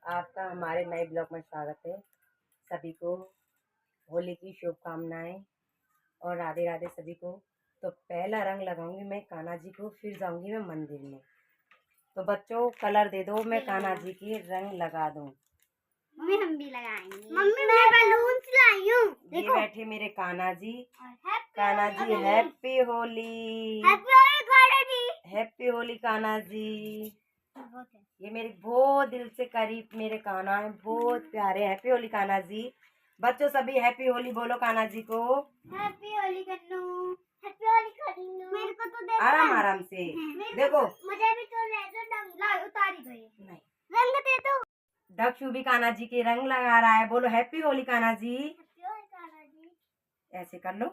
आपका हमारे नए ब्लॉग में स्वागत है। सभी को होली की शुभकामनाएं और राधे राधे सभी को। तो पहला रंग लगाऊंगी मैं कान्हा जी को, फिर जाऊंगी मैं मंदिर में। तो बच्चों कलर दे दो, मैं कान्हा जी की रंग लगा दूं। मम्मी हम भी लगाएंगे। मम्मी मैं बलून्स लाई हूँ। ये बैठे मेरे कान्हा जी। कान्हा जी हैप्पी होली। हैप्पी होली कान्हा जी। ये मेरे बहुत दिल से करीब मेरे कान्हा है, बहुत प्यारे। हैप्पी होली कान्हा जी। बच्चों सभी हैप्पी होली बोलो कान्हा जी को। हैप्पी होली कन्नू। हैप्पी होली कन्नू। मेरे को तो देखो आराम आराम से देखो। मुझे भी तो रंग उतारी दो। ये नहीं रंग दे दो। दक्षु भी कान्हा जी के रंग लगा रहा है। बोलो हैप्पी होली कान्हा जी। हैप्पी होली कान्हा जी। ऐसे कर लो।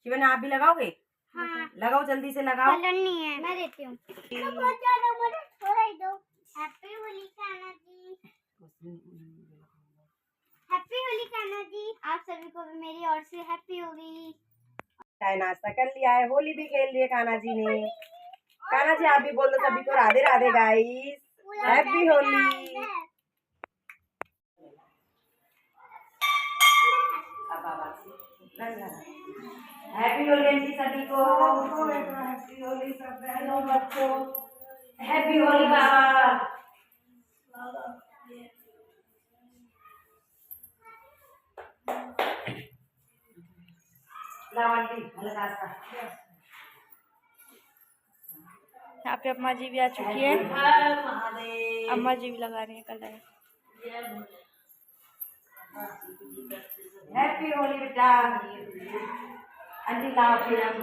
शिवन आप भी लगाओगे? हाँ लगाओ, जल्दी से लगाओ। कलर नहीं है, मैं देती हूँ। बहुत ज्यादा मुझे थोड़ा ही दो। हैप्पी होली कान्हा जी। हैप्पी होली कान्हा जी। आप सभी को भी मेरी ओर से हैप्पी होली। चाय नाश्ता कर लिया है, होली भी खेल लिया कान्हा जी ने। कान्हा जी आप भी बोल दो सभी को Radhe Radhe guys, happy Holi. Happy Holi aunty सभी को। हैप्पी होली सब बहनों बच्चों। हैप्पी होली बाबा। यहाँ पे अम्मा जी भी आ चुकी है। अम्मा जी भी लगा रही है कलर। हैप्पी होली बेटा। आंटी लाओ फिर हम।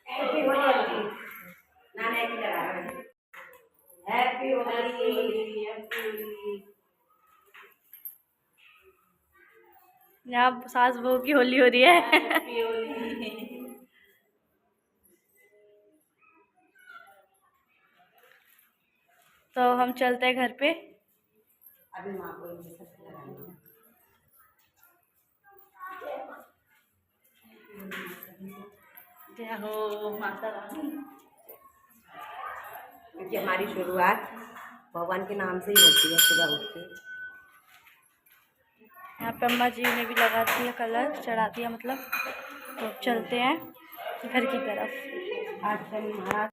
Happy Holi aunty. नाना की लगा रहे हैं। हैप्पी होली। हैप्पी होली। यहाँ सास बहू की होली हो रही है। हैप्पी होली। तो हम चलते हैं घर पे। अभी माँ को ये सब लगानी है। जय हो माता रानी। क्योंकि हमारी शुरुआत भगवान के नाम से ही होती है सुबह उठ के। यहाँ पे अम्मा जी ने भी लगा दिया कलर, चढ़ा दिया मतलब। तो चलते हैं घर की तरफ। आज शनि महाराज।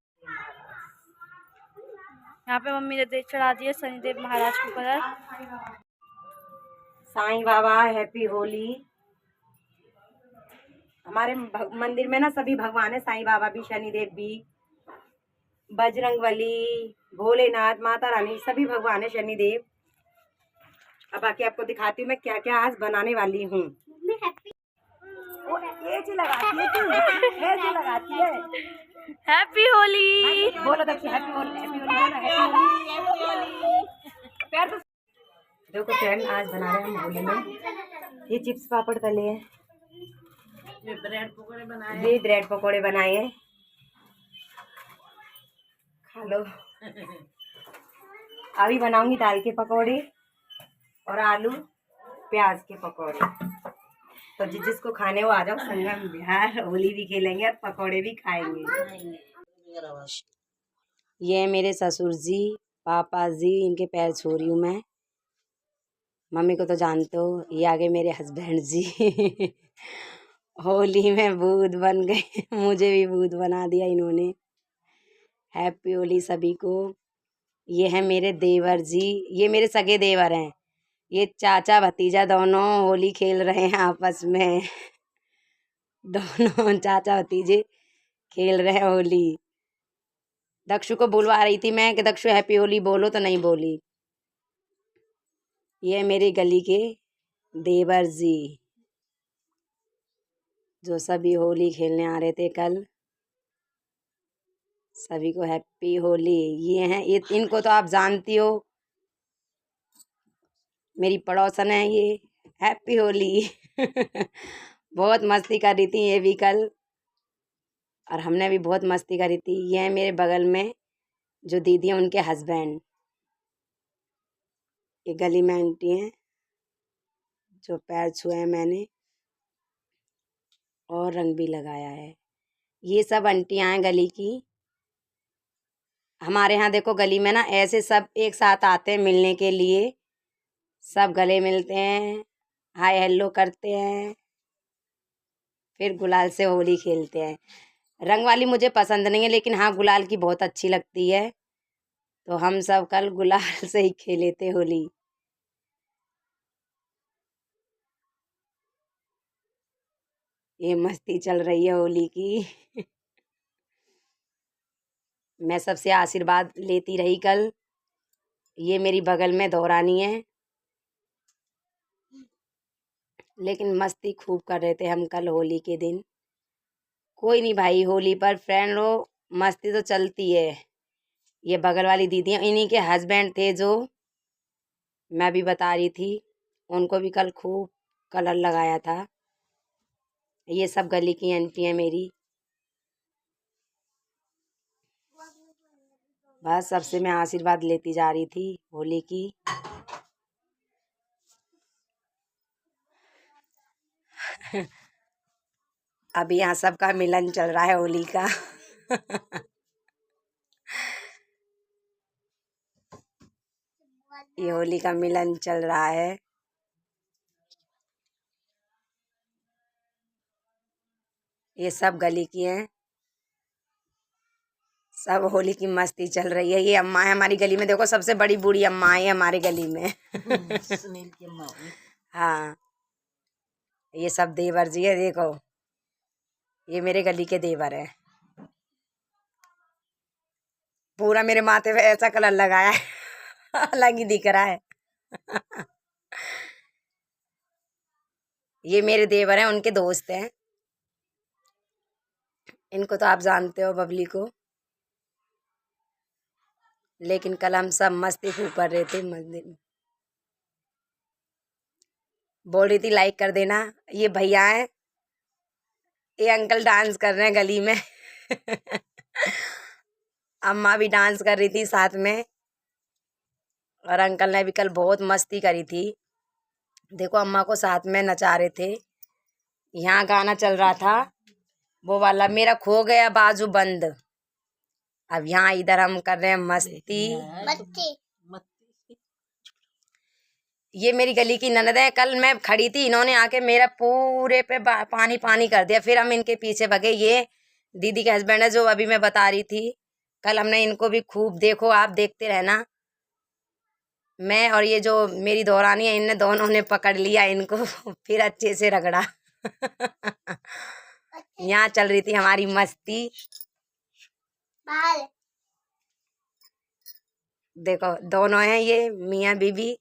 यहाँ पे मम्मी ने चढ़ा दिया शनिदेव महाराज को कलर। साईं बाबा हैप्पी होली। हमारे मंदिर में ना सभी भगवान है, साईं बाबा भी, शनिदेव भी, बजरंगबली, भोलेनाथ, माता रानी, सभी भगवान है, शनिदेव। अब बाकी आपको दिखाती हूँ मैं क्या क्या आज बनाने वाली हूँ। लगाती है। हैप्पी होली बोलो दक्षिण हैप्पी होली। हैप्पी होली। पैर तो देखो फ्रेंड, आज बना रहे हैं हम होली में। ये चिप्स पापड़ तले हैं, ये ब्रेड पकोड़े बनाए हैं। खा लो। अभी बनाऊंगी दाल के पकोड़े और आलू प्याज के पकोड़े। तो जिसको खाने वो आ जाओ संगम बिहार। होली भी खेलेंगे और पकोड़े भी खाएंगे। ये मेरे ससुर जी, पापा जी, इनके पैर छू रही हूँ मैं। मम्मी को तो जानते हो। ये आगे मेरे हस्बैंड जी। होली में भूत बन गए। मुझे भी भूत बना दिया इन्होंने। हैप्पी होली सभी को। ये है मेरे देवर जी, ये मेरे सगे देवर हैं। ये चाचा भतीजा दोनों होली खेल रहे हैं आपस में। दोनों चाचा भतीजे खेल रहे हैं होली। दक्षु को बुलवा रही थी मैं कि दक्षु हैप्पी होली बोलो, तो नहीं बोली। ये मेरी गली के देवर जी जो सभी होली खेलने आ रहे थे कल। सभी को हैप्पी होली। ये हैं, ये इनको तो आप जानती हो, मेरी पड़ोसन है ये। हैप्पी होली। बहुत मस्ती कर रही थी ये भी कल, और हमने भी बहुत मस्ती करी थी। ये है मेरे बगल में जो दीदी हैं, उनके हस्बैंड। ये गली में आंटी हैं जो पैर छुए हैं मैंने, और रंग भी लगाया है। ये सब आंटियाँ हैं गली की। हमारे यहाँ देखो गली में ना ऐसे सब एक साथ आते हैं मिलने के लिए, सब गले मिलते हैं, हाय हेलो करते हैं, फिर गुलाल से होली खेलते हैं। रंग वाली मुझे पसंद नहीं है, लेकिन हाँ गुलाल की बहुत अच्छी लगती है, तो हम सब कल गुलाल से ही खेले थे होली। ये मस्ती चल रही है होली की। मैं सबसे आशीर्वाद लेती रही कल। ये मेरी बगल में दौरानी है, लेकिन मस्ती खूब कर रहे थे हम कल होली के दिन। कोई नहीं भाई, होली पर फ्रेंड हो, मस्ती तो चलती है। ये बगल वाली दीदी हैं, इन्हीं के हस्बैंड थे जो मैं भी बता रही थी, उनको भी कल खूब कलर लगाया था। ये सब गली की आंटी हैं मेरी। बस सबसे मैं आशीर्वाद लेती जा रही थी होली की। अभी यहाँ सबका मिलन चल रहा है होली का। ये होली का मिलन चल रहा है। ये सब गली की हैं, सब होली की मस्ती चल रही है। ये अम्मा है हमारी गली में, देखो सबसे बड़ी बूढ़ी अम्मा है हमारी गली में। सुनील की अम्मा होगी। हाँ, ये सब देवर जी है, देखो ये मेरे गली के देवर है। पूरा मेरे माथे पे ऐसा कलर लगाया है, अलग ही दिख रहा है। ये मेरे देवर हैं, उनके दोस्त हैं। इनको तो आप जानते हो, बबली को। लेकिन कल हम सब मस्ती खूब कर रहे थे। बोल रही थी लाइक कर देना। ये भैया हैं, ये अंकल डांस कर रहे हैं गली में। अम्मा भी डांस कर रही थी साथ में, और अंकल ने भी कल बहुत मस्ती करी थी। देखो अम्मा को साथ में नचा रहे थे। यहाँ गाना चल रहा था वो वाला, मेरा खो गया बाजू बंद। अब यहाँ इधर हम कर रहे हैं मस्ती। ये मेरी गली की ननद है। कल मैं खड़ी थी, इन्होंने आके मेरा पूरे पे पानी पानी कर दिया, फिर हम इनके पीछे भगे। ये दीदी के हस्बैंड है जो अभी मैं बता रही थी। कल हमने इनको भी खूब, देखो आप देखते रहना। मैं और ये जो मेरी दौरानी है, इनने दोनों ने पकड़ लिया इनको, फिर अच्छे से रगड़ा। यहाँ चल रही थी हमारी मस्ती। देखो दोनों हैं ये मियाँ बीबी।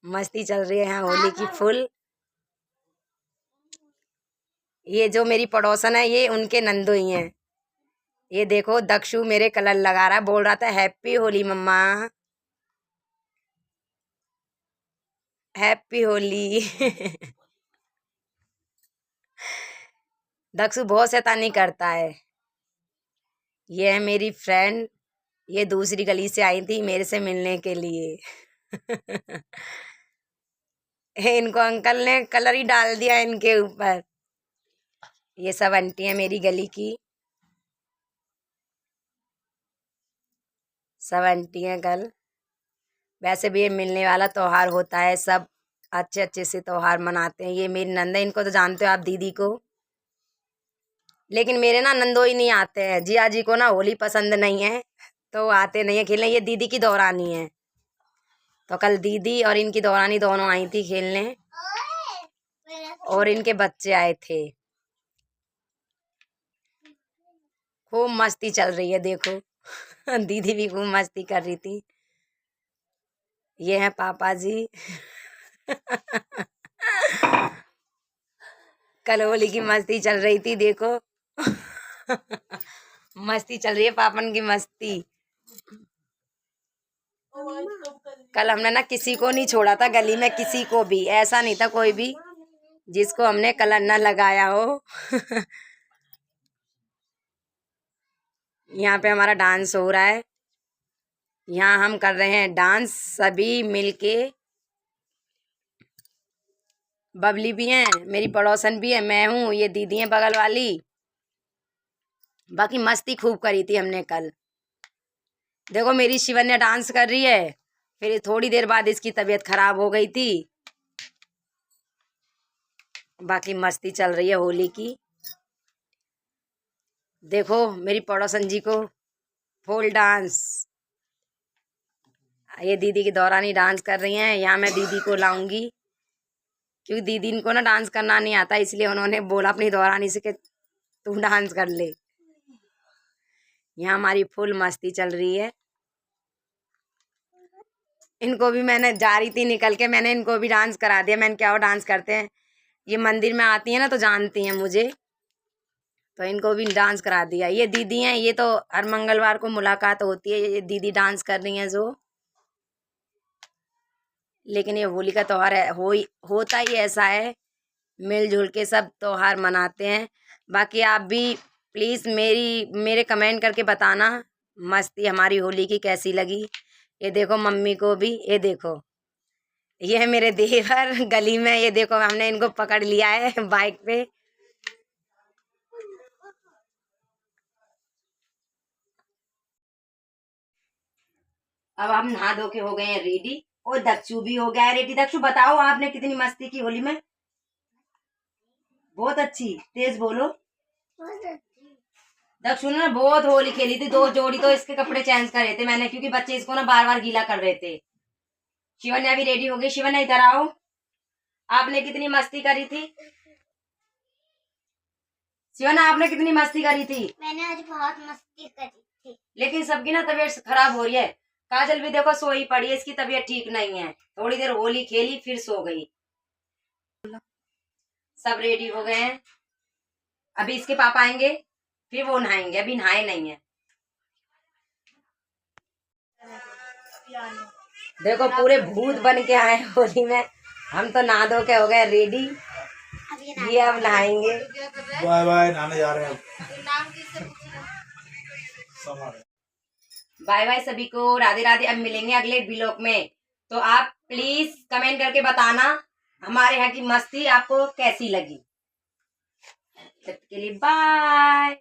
मस्ती चल रही है यहाँ होली की फुल। ये जो मेरी पड़ोसन है, ये उनके नंदो ही हैं। ये देखो दक्षु मेरे कलर लगा रहा है, बोल रहा था हैप्पी होली मम्मा, हैप्पी होली। दक्षु बहुत शैतानी करता है। ये है मेरी फ्रेंड, ये दूसरी गली से आई थी मेरे से मिलने के लिए। इनको अंकल ने कलर ही डाल दिया इनके ऊपर। ये सब आंटी है मेरी गली की, सब आंटी हैं कल। वैसे भी ये मिलने वाला त्योहार होता है, सब अच्छे अच्छे से त्योहार मनाते हैं। ये मेरी नंदा, इनको तो जानते हो आप दीदी को। लेकिन मेरे ना नंदोई नहीं आते हैं, जिया जी को ना होली पसंद नहीं है, तो आते नहीं है खेलने। ये दीदी की दौरानी है, तो कल दीदी और इनकी दौरानी दोनों आई थी खेलने, और इनके बच्चे आए थे। खूब मस्ती चल रही है देखो। दीदी भी खूब मस्ती कर रही थी। ये हैं पापा जी। कल होली की मस्ती चल रही थी देखो। मस्ती चल रही है पापन की मस्ती। कल हमने ना किसी को नहीं छोड़ा था गली में, किसी को भी ऐसा नहीं था कोई भी जिसको हमने कलर न लगाया हो। यहाँ पे हमारा डांस हो रहा है। यहाँ हम कर रहे हैं डांस सभी मिलके। बबली भी हैं, मेरी पड़ोसन भी है, मैं हूँ, ये दीदी हैं बगल वाली, बाकी मस्ती खूब करी थी हमने कल। देखो मेरी शिवन्या डांस कर रही है, फिर थोड़ी देर बाद इसकी तबीयत खराब हो गई थी। बाकी मस्ती चल रही है होली की। देखो मेरी पड़ोसन जी को फुल डांस, ये दीदी की दौरानी डांस कर रही हैं। यहाँ मैं दीदी को लाऊंगी क्योंकि दीदी इनको ना डांस करना नहीं आता, इसलिए उन्होंने बोला अपनी दौरानी से कि तू डांस कर ले। यहाँ हमारी फुल मस्ती चल रही है। इनको भी मैंने जा रही थी निकल के, मैंने इनको भी डांस करा दिया। मैंने क्या वो डांस करते हैं, ये मंदिर में आती है ना तो जानती हैं मुझे, तो इनको भी डांस करा दिया। ये दीदी हैं, ये तो हर मंगलवार को मुलाकात होती है, ये दीदी डांस कर रही हैं जो। लेकिन ये होली का त्यौहार है, होता ही ऐसा है, मिलजुल के सब त्यौहार मनाते हैं। बाकी आप भी प्लीज़ मेरे कमेंट करके बताना मस्ती हमारी होली की कैसी लगी। ये देखो मम्मी को भी, ये देखो ये है मेरे देवर गली में, ये देखो हमने इनको पकड़ लिया है बाइक पे। अब हम नहा धो के हो गए हैं रेडी, और दक्षु भी हो गया है रेडी। दक्षु बताओ आपने कितनी मस्ती की होली में? बहुत अच्छी, तेज बोलो। दक्षु ने बहुत होली खेली थी, 2 जोड़ी तो इसके कपड़े चेंज करे थे मैंने, क्योंकि बच्चे इसको ना बार बार गीला कर रहे थे। शिवन्या भी रेडी हो गई। शिवन्या इधर आओ, आपने कितनी मस्ती करी थी? शिवन्या आपने कितनी मस्ती करी थी? मैंने आज बहुत मस्ती करी थी। लेकिन सबकी ना तबीयत खराब हो रही है। काजल भी देखो सोई पड़ी है, इसकी तबीयत ठीक नहीं है। थोड़ी देर होली खेली फिर सो गई। सब रेडी हो गए हैं, अभी इसके पापा आएंगे फिर वो नहाएंगे, अभी नहाए नहीं है। देखो पूरे भूत बन के आए होली में। हम तो नहा धो के हो गए रेडी, ये अब नहाएंगे। बाय बाय, नहाने जा रहे हैं अब। बाय बाय सभी को, राधे राधे। अब मिलेंगे अगले व्लॉग में, तो आप प्लीज कमेंट करके बताना हमारे यहाँ की मस्ती आपको कैसी लगी। तब तक के लिए बाय।